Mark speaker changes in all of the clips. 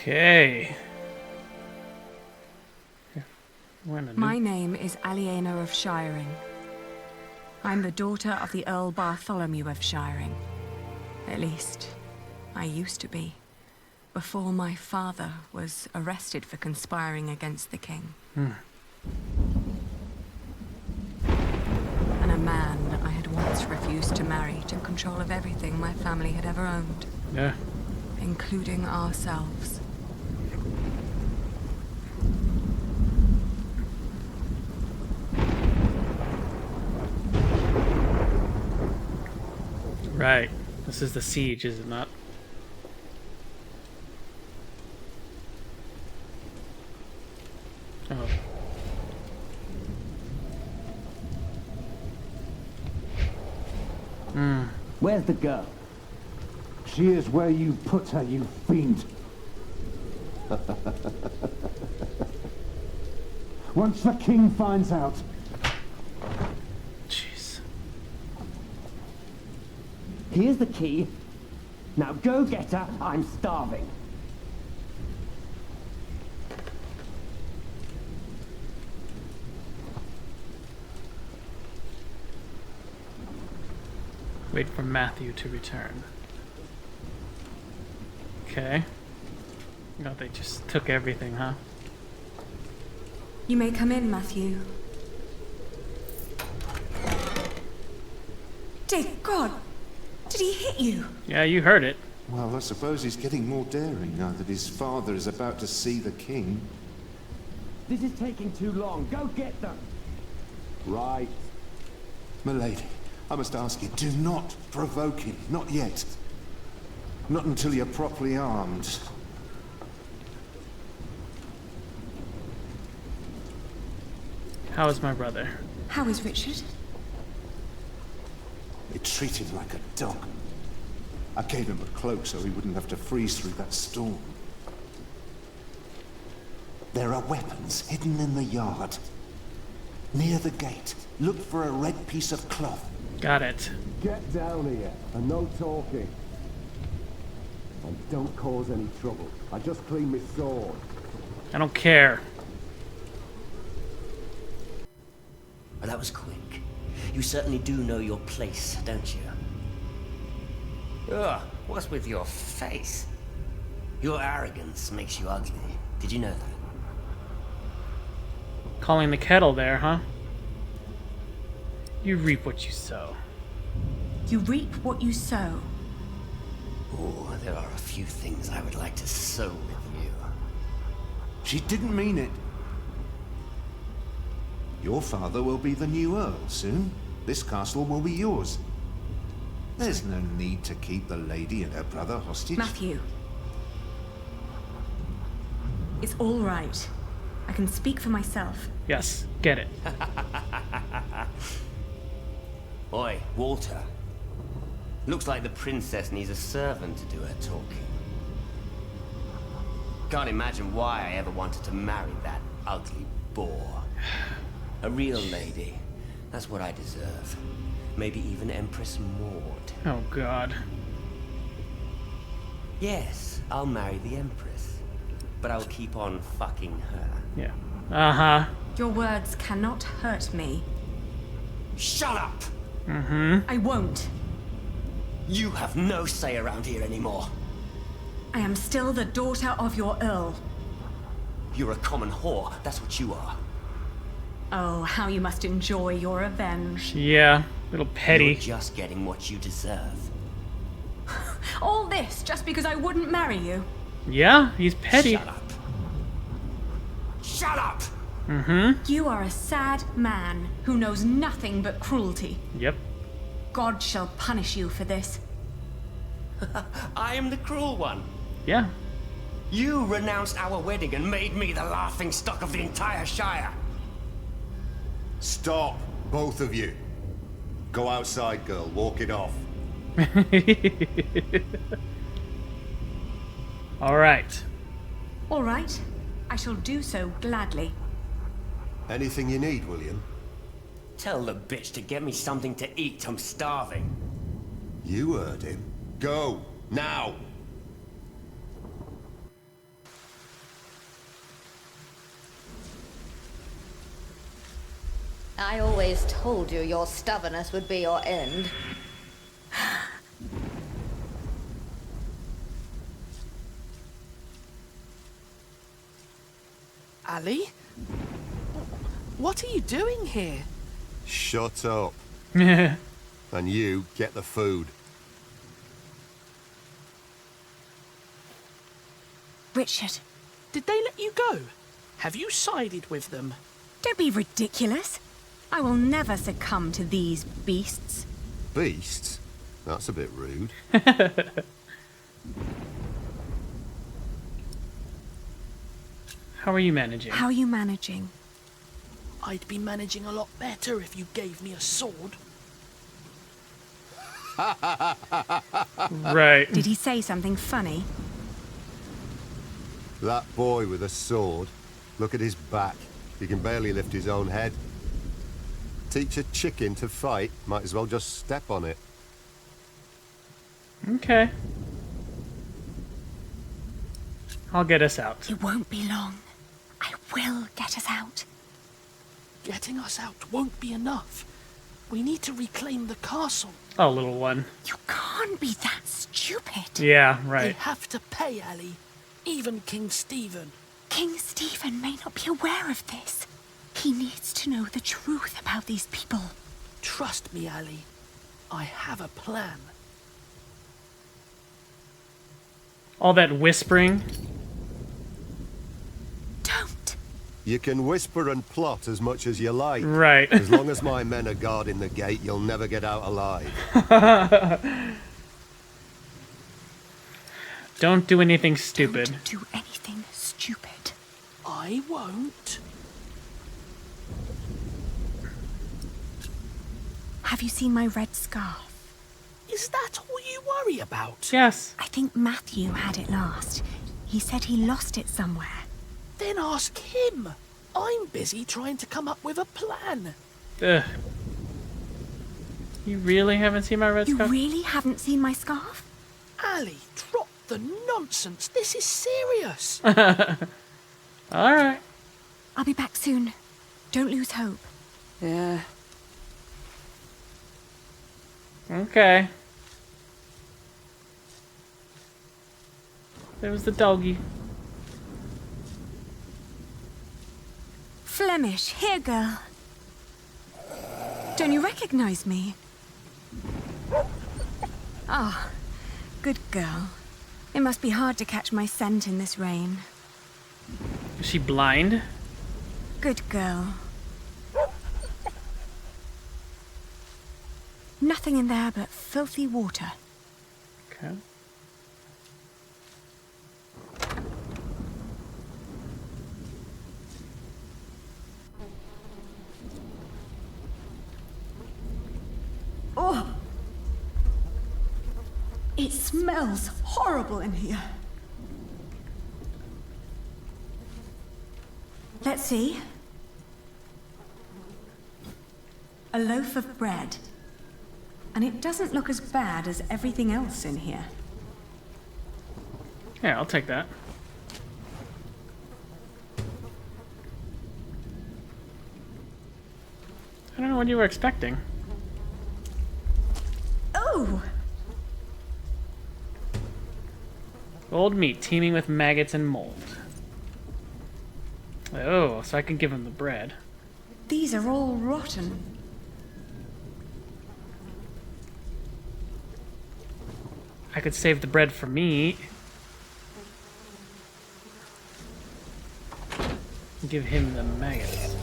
Speaker 1: Okay.
Speaker 2: My name is Alieana of Shiring. I'm the daughter of the Earl Bartholomew of Shiring. At least, I used to be, before my father was arrested for conspiring against the king. And a man I had once refused to marry took control of everything my family had ever owned.
Speaker 1: Yeah.
Speaker 2: Including ourselves.
Speaker 1: Right. This is the siege, is it not? Oh.
Speaker 3: Where's the girl?
Speaker 4: She is where you put her, you fiend. Once the king finds out.
Speaker 1: Jeez.
Speaker 3: Here's the key. Now go get her. I'm starving.
Speaker 1: Wait for Matthew to return. Okay. Oh, they just took everything, huh?
Speaker 2: You may come in, Matthew. Dear God! Did he hit you?
Speaker 1: Yeah, you heard it.
Speaker 5: Well, I suppose he's getting more daring now that his father is about to see the king.
Speaker 3: This is taking too long. Go get them.
Speaker 4: Right.
Speaker 5: Milady, I must ask you, do not provoke him. Not yet. Not until you're properly armed.
Speaker 1: How is my brother?
Speaker 2: How is Richard?
Speaker 5: They treat him like a dog. I gave him a cloak so he wouldn't have to freeze through that storm. There are weapons hidden in the yard. Near the gate. Look for a red piece of cloth.
Speaker 1: Got it.
Speaker 4: Get down here, and no talking. And don't cause any trouble. I just cleaned my sword.
Speaker 1: I don't care.
Speaker 6: Well, that was quick. You certainly do know your place, don't you? Ugh, what's with your face? Your arrogance makes you ugly. Did you know that?
Speaker 1: Calling the kettle there, huh? You reap what you sow.
Speaker 2: You reap what you sow.
Speaker 6: Oh, there are a few things I would like to sow with you.
Speaker 5: She didn't mean it. Your father will be the new Earl soon. This castle will be yours. There's no need to keep the lady and her brother hostage.
Speaker 2: Matthew. It's all right. I can speak for myself.
Speaker 1: Yes, get it.
Speaker 6: Oi, Walter. Looks like the princess needs a servant to do her talking. Can't imagine why I ever wanted to marry that ugly boar. A real lady. That's what I deserve. Maybe even Empress Maud.
Speaker 1: Oh, God.
Speaker 6: Yes, I'll marry the Empress. But I'll keep on fucking her.
Speaker 1: Yeah. Uh-huh.
Speaker 2: Your words cannot hurt me.
Speaker 6: Shut up!
Speaker 2: I won't.
Speaker 6: You have no say around here anymore.
Speaker 2: I am still the daughter of your Earl.
Speaker 6: You're a common whore, that's what you are.
Speaker 2: Oh, how you must enjoy your revenge.
Speaker 1: Yeah, little petty.
Speaker 6: You're just getting what you deserve.
Speaker 2: All this just because I wouldn't marry you.
Speaker 1: Yeah, he's petty.
Speaker 6: Shut up. Shut up!
Speaker 2: You are a sad man who knows nothing but cruelty.
Speaker 1: Yep.
Speaker 2: God shall punish you for this.
Speaker 6: I am the cruel one.
Speaker 1: Yeah.
Speaker 6: You renounced our wedding and made me the laughingstock of the entire Shire.
Speaker 5: Stop, both of you. Go outside, girl. Walk it off.
Speaker 1: All right.
Speaker 2: All right. I shall do so gladly.
Speaker 5: Anything you need, William?
Speaker 6: Tell the bitch to get me something to eat. I'm starving.
Speaker 5: You heard him. Go, now!
Speaker 7: I always told you your stubbornness would be your end.
Speaker 8: Ali? What are you doing here?
Speaker 4: Shut up.
Speaker 1: Yeah.
Speaker 4: And you get the food.
Speaker 2: Richard,
Speaker 8: Did they let you go? Have you sided with them?
Speaker 2: don't be ridiculous. I will never succumb to these beasts.
Speaker 4: Beasts? That's a bit rude.
Speaker 1: How are you managing?
Speaker 2: How are you managing?
Speaker 8: I'd be managing a lot better if you gave me a sword.
Speaker 1: Right.
Speaker 2: Did he say something funny?
Speaker 4: That boy with a sword. Look at his back. He can barely lift his own head. Teach a chicken to fight, might as well just step on it.
Speaker 1: Okay. I'll get us out.
Speaker 2: It won't be long. I will get us out.
Speaker 8: Getting us out won't be enough. We need to reclaim the castle.
Speaker 1: Oh, little one.
Speaker 2: You can't be that stupid.
Speaker 1: Yeah,
Speaker 8: They
Speaker 1: right.
Speaker 8: have to pay, Ali. Even King Stephen.
Speaker 2: King Stephen may not be aware of this. He needs to know the truth about these people.
Speaker 8: Trust me, Ali. I have a plan.
Speaker 1: All that whispering.
Speaker 2: Don't.
Speaker 4: You can whisper and plot as much as you like.
Speaker 1: Right.
Speaker 4: As long as my men are guarding the gate, you'll never get out alive.
Speaker 1: Don't do anything stupid.
Speaker 2: Don't do anything stupid.
Speaker 8: I won't.
Speaker 2: Have you seen my red scarf?
Speaker 8: Is that all you worry about?
Speaker 1: Yes.
Speaker 2: I think Matthew had it last. He said he lost it somewhere.
Speaker 8: Then ask him. I'm busy trying to come up with a plan.
Speaker 1: Ugh. You really haven't seen my red
Speaker 2: You
Speaker 1: scarf?
Speaker 2: really haven't seen my scarf?
Speaker 8: Ali, drop the nonsense. This is serious.
Speaker 1: Alright.
Speaker 2: I'll be back soon. Don't lose hope.
Speaker 8: Yeah.
Speaker 1: Okay. There was the doggy.
Speaker 2: Flemish, here, girl. Don't you recognize me? Ah, good girl. It must be hard to catch my scent in this rain.
Speaker 1: Is she blind?
Speaker 2: Good girl. Nothing in there but filthy water.
Speaker 1: Okay.
Speaker 2: Oh! It smells horrible in here. Let's see. A loaf of bread. And it doesn't look as bad as everything else in here.
Speaker 1: Yeah, I'll take that. I don't know what you were expecting.
Speaker 2: Oh!
Speaker 1: Old meat teeming with maggots and mold. Oh, so I can give him the bread.
Speaker 2: These are all rotten.
Speaker 1: I could save the bread for me. Give him the maggots.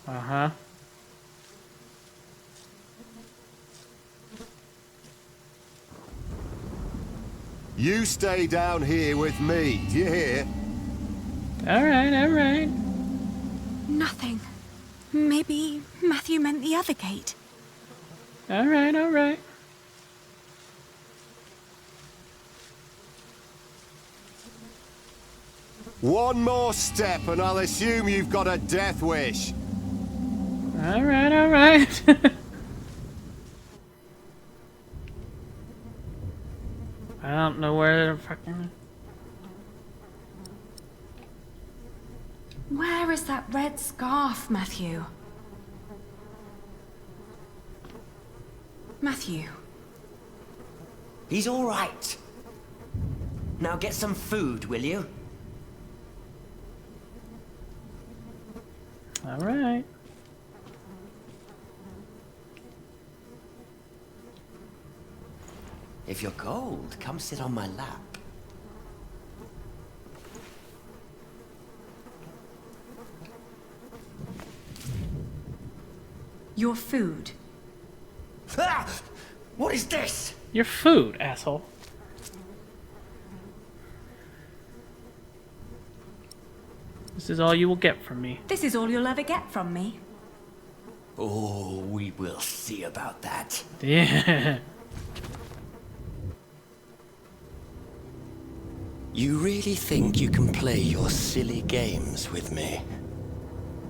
Speaker 1: Uh-huh.
Speaker 4: You stay down here with me, do you hear?
Speaker 1: Alright, alright.
Speaker 2: Nothing. Maybe Matthew meant the other gate.
Speaker 1: Alright, alright.
Speaker 4: One more step and I'll assume you've got a death wish.
Speaker 1: Alright, alright. I don't know where the fucking...
Speaker 2: Where is that red scarf, Matthew? Matthew.
Speaker 6: He's all right. Now get some food, will you?
Speaker 1: All right.
Speaker 6: If you're cold, come sit on my lap.
Speaker 2: Your food.
Speaker 6: Ah! What is this?
Speaker 1: Your food, asshole. This is all you will get from me.
Speaker 2: This is all you'll ever get from me.
Speaker 6: Oh, we will see about that.
Speaker 1: Yeah.
Speaker 6: You really think you can play your silly games with me?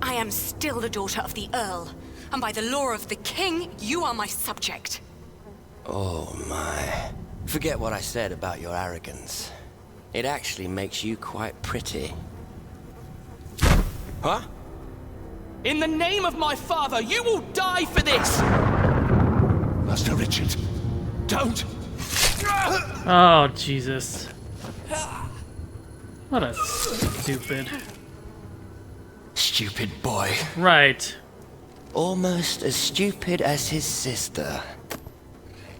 Speaker 2: I am still the daughter of the Earl, and by the law of the King, you are my subject.
Speaker 6: Oh my. Forget what I said about your arrogance. It actually makes you quite pretty. Huh?
Speaker 8: In the name of my father, you will die for this!
Speaker 5: Master Richard, don't!
Speaker 1: Oh, Jesus. What a stupid.
Speaker 6: Stupid boy.
Speaker 1: Right.
Speaker 6: Almost as stupid as his sister.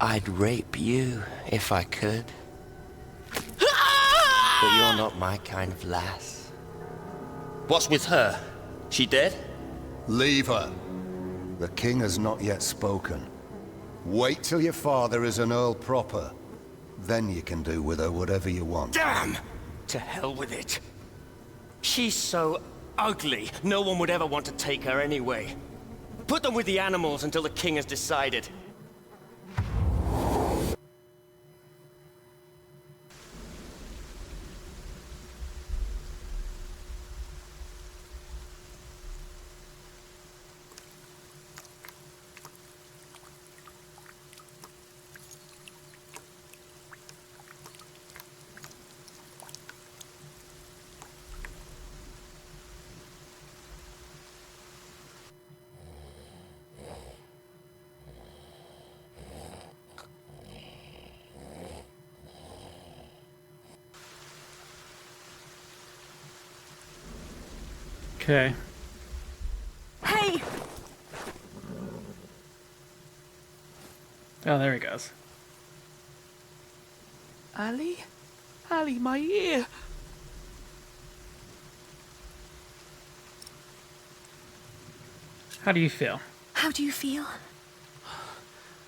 Speaker 6: I'd rape you if I could. But you're not my kind of lass. What's with her? She dead?
Speaker 4: Leave her. The king has not yet spoken. Wait till your father is an earl proper. Then you can do with her whatever you want.
Speaker 6: Damn! To hell with it. She's so ugly, no one would ever want to take her anyway. Put them with the animals until the king has decided.
Speaker 1: Okay.
Speaker 2: Hey!
Speaker 1: Oh, there he goes.
Speaker 8: Ali? Ali, my ear!
Speaker 1: How do you feel?
Speaker 2: How do you feel?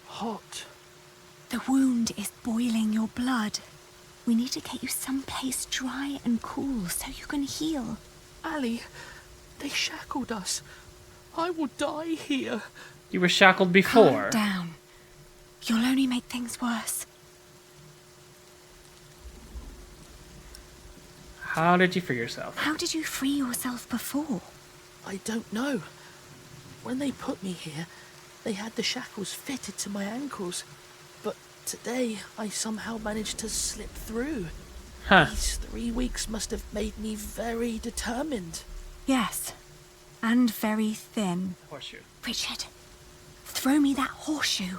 Speaker 8: Hot.
Speaker 2: The wound is boiling your blood. We need to get you someplace dry and cool so you can heal.
Speaker 8: Ali, they shackled us. I will die here.
Speaker 1: You were shackled before.
Speaker 2: Calm down. You'll only make things worse.
Speaker 1: How did you free yourself?
Speaker 2: How did you free yourself before?
Speaker 8: I don't know. When they put me here, they had the shackles fitted to my ankles. But today, I somehow managed to slip through.
Speaker 1: Huh.
Speaker 8: These 3 weeks must have made me very determined.
Speaker 2: Yes. And very thin.
Speaker 1: Horseshoe.
Speaker 2: Richard, throw me that horseshoe.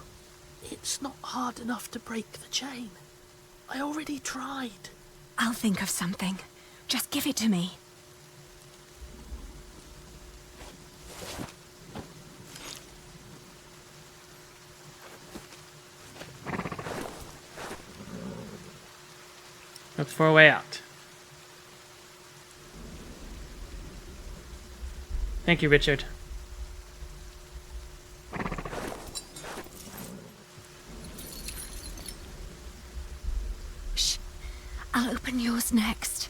Speaker 8: It's not hard enough to break the chain. I already tried.
Speaker 2: I'll think of something. Just give it to me.
Speaker 1: Look for a way out. Thank you, Richard.
Speaker 2: Shh. I'll open yours next.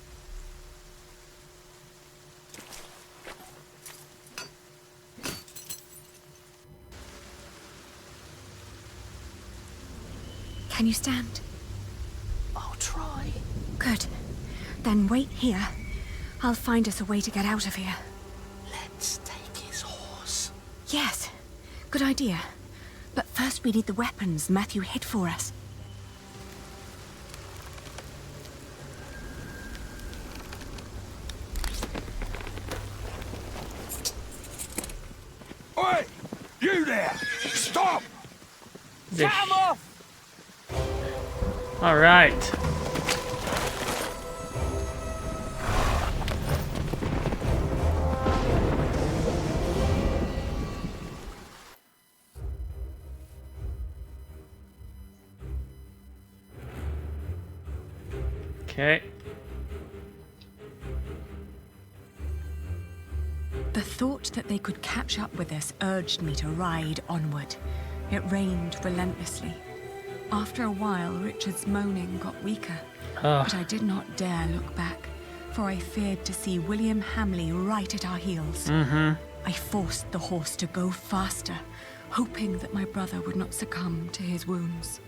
Speaker 2: Can you stand?
Speaker 8: I'll try.
Speaker 2: Good. Then wait here. I'll find us a way to get out of here.
Speaker 8: Let's take his horse.
Speaker 2: Yes. Good idea. But first we need the weapons Matthew hid for us.
Speaker 1: this.
Speaker 3: Get 'em off!
Speaker 1: All right. Okay.
Speaker 2: The thought that they could catch up with us urged me to ride onward. It rained relentlessly. After a while, Richard's moaning got weaker, but I did not dare look back, for I feared to see William Hamley right at our heels. I forced the horse to go faster, hoping that my brother would not succumb to his wounds.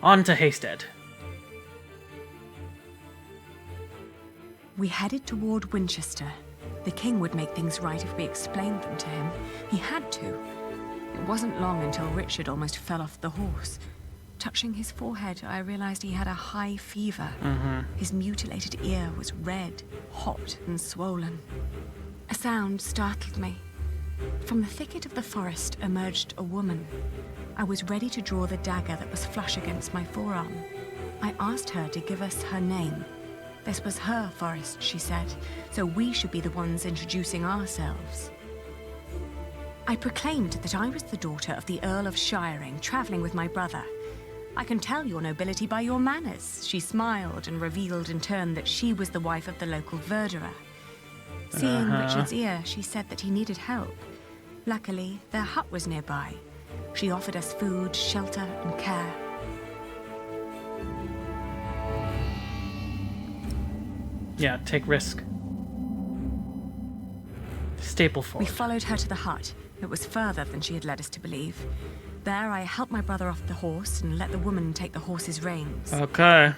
Speaker 1: On to Hasted.
Speaker 2: We headed toward Winchester. The king would make things right if we explained them to him. He had to. It wasn't long until Richard almost fell off the horse. Touching his forehead, I realized he had a high fever. His mutilated ear was red, hot, and swollen. A sound startled me. From the thicket of the forest emerged a woman. I was ready to draw the dagger that was flush against my forearm. I asked her to give us her name. This was her forest, she said, so we should be the ones introducing ourselves. I proclaimed that I was the daughter of the Earl of Shiring, traveling with my brother. I can tell your nobility by your manners. She smiled and revealed in turn that she was the wife of the local verderer. Seeing Richard's ear, she said that he needed help. Luckily, their hut was nearby. She offered us food, shelter, and care.
Speaker 1: Yeah, take risk. Staple forward.
Speaker 2: We followed her to the hut. It was further than she had led us to believe. There, I helped my brother off the horse and let the woman take the horse's reins.
Speaker 1: Okay.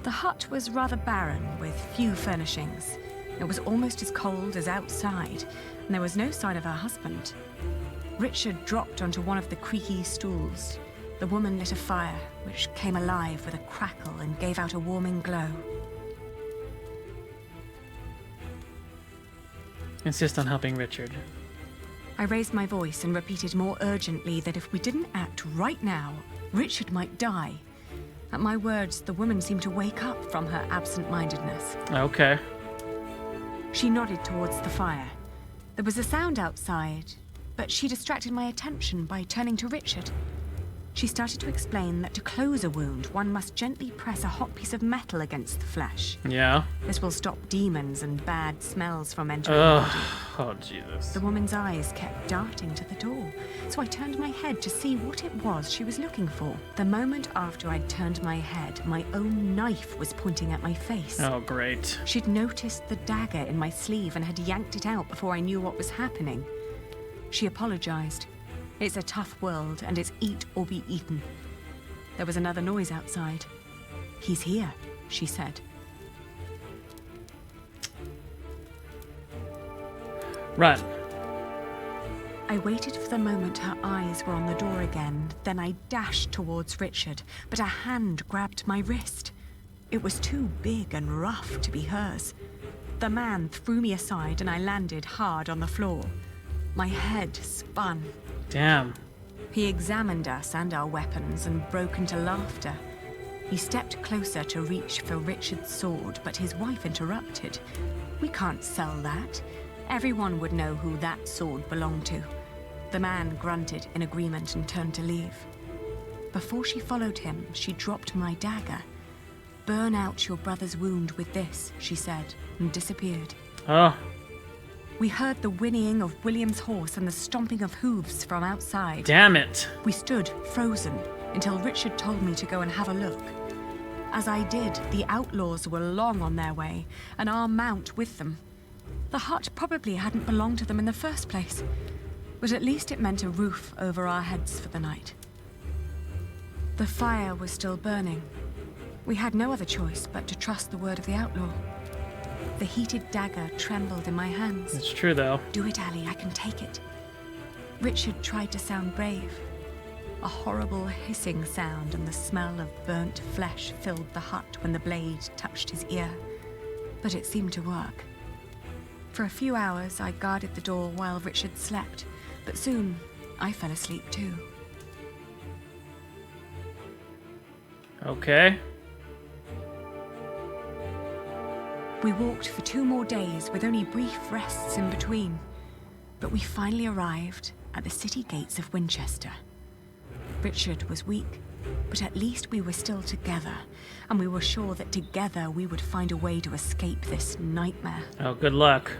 Speaker 2: The hut was rather barren, with few furnishings. It was almost as cold as outside, and there was no sign of her husband. Richard dropped onto one of the creaky stools. The woman lit a fire, which came alive with a crackle and gave out a warming glow.
Speaker 1: Insist on helping Richard.
Speaker 2: I raised my voice and repeated more urgently that if we didn't act right now, Richard might die. At my words, the woman seemed to wake up from her absent-mindedness.
Speaker 1: Okay.
Speaker 2: She nodded towards the fire. There was a sound outside, but she distracted my attention by turning to Richard. She started to explain that to close a wound, one must gently press a hot piece of metal against the flesh.
Speaker 1: Yeah.
Speaker 2: This will stop demons and bad smells from entering the body.
Speaker 1: Oh, Jesus.
Speaker 2: The woman's eyes kept darting to the door, so I turned my head to see what it was she was looking for. The moment after I'd turned my head, my own knife was pointing at my face.
Speaker 1: Oh, great.
Speaker 2: She'd noticed the dagger in my sleeve and had yanked it out before I knew what was happening. She apologized. It's a tough world, and it's eat or be eaten. There was another noise outside. He's here, she said.
Speaker 1: Run.
Speaker 2: I waited for the moment her eyes were on the door again, then I dashed towards Richard, but a hand grabbed my wrist. It was too big and rough to be hers. The man threw me aside and I landed hard on the floor. My head spun.
Speaker 1: Damn.
Speaker 2: He examined us and our weapons and broke into laughter. He stepped closer to reach for Richard's sword, but his wife interrupted. We can't sell that. Everyone would know who that sword belonged to. The man grunted in agreement and turned to leave. Before she followed him, she dropped my dagger. "Burn out your brother's wound with this," she said, and disappeared.
Speaker 1: Oh.
Speaker 2: We heard the whinnying of William's horse and the stomping of hooves from outside.
Speaker 1: Damn it.
Speaker 2: We stood, frozen, until Richard told me to go and have a look. As I did, the outlaws were long on their way, and our mount with them. The hut probably hadn't belonged to them in the first place, but at least it meant a roof over our heads for the night. The fire was still burning. We had no other choice but to trust the word of the outlaw. The heated dagger trembled in my hands.
Speaker 1: It's true, though.
Speaker 2: "Do it, Allie, I can take it." Richard tried to sound brave. A horrible hissing sound and the smell of burnt flesh filled the hut when the blade touched his ear. But it seemed to work. For a few hours, I guarded the door while Richard slept, But soon, I fell asleep too.
Speaker 1: Okay.
Speaker 2: We walked for 2 more days with only brief rests in between. But we finally arrived at the city gates of Winchester. Richard was weak, but at least we were still together, and we were sure that together we would find a way to escape this nightmare.
Speaker 1: Oh, good luck.